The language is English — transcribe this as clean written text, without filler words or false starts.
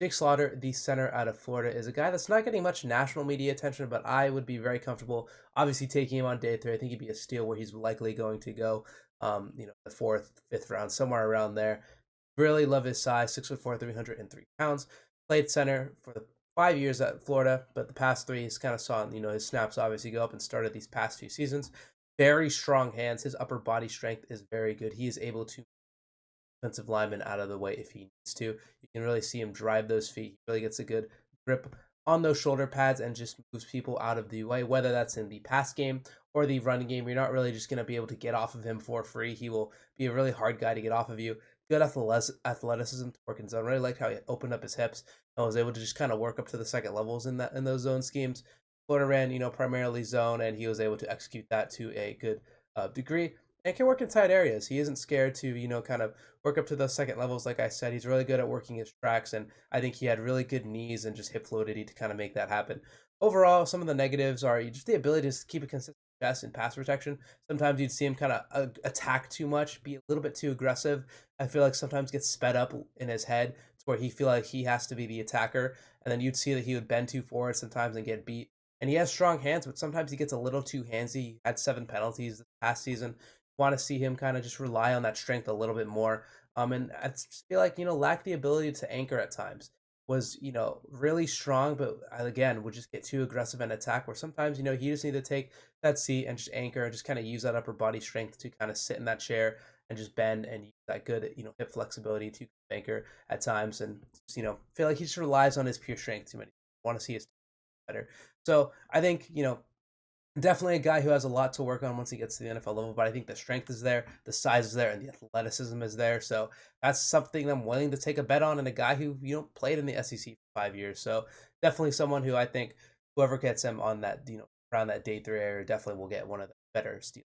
Jake Slaughter, the center out of Florida, is a guy that's not getting much national media attention, but I would be very comfortable, obviously, taking him on day three. I think he'd be a steal where he's likely going to go, the fourth, fifth round, somewhere around there. Really love his size, 6'4", 303 pounds. Played center for the 5 years at Florida, but the past three, he's kind of saw, his snaps obviously go up and started these past few seasons. Very strong hands. His upper body strength is very good. He is able to defensive lineman out of the way if he needs to. You can really see him drive those feet. He really gets a good grip on those shoulder pads and just moves people out of the way, whether that's in the pass game or the running game. You're not really just going to be able to get off of him for free. He will be a really hard guy to get off of you. Good athleticism to work in zone. Really liked how he opened up his hips and was able to just kind of work up to the second levels in those zone schemes. Florida ran, primarily zone, and he was able to execute that to a good degree and can work inside areas. He isn't scared to, kind of work up to those second levels. Like I said, he's really good at working his tracks, and I think he had really good knees and just hip fluidity to kind of make that happen. Overall, some of the negatives are just the ability to keep a consistent chest and pass protection. Sometimes you'd see him kind of attack too much, be a little bit too aggressive. I feel like sometimes gets sped up in his head to where he feel like he has to be the attacker, and then you'd see that he would bend too forward sometimes and get beat. And he has strong hands, but sometimes he gets a little too handsy. He had 7 penalties this past season. Want to see him kind of just rely on that strength a little bit more. And I just feel like, lacked the ability to anchor at times. Was, really strong, but again, would just get too aggressive and attack where sometimes, he just need to take that seat and just anchor and just kind of use that upper body strength to kind of sit in that chair and just bend and use that good, hip flexibility to anchor at times. And, feel like he just relies on his pure strength too many. Want to see his better. So I think, definitely a guy who has a lot to work on once he gets to the NFL level, but I think the strength is there, the size is there, and the athleticism is there. So that's something I'm willing to take a bet on, and a guy who played in the SEC for 5 years. So definitely someone who I think whoever gets him on that around that day three area definitely will get one of the better steals.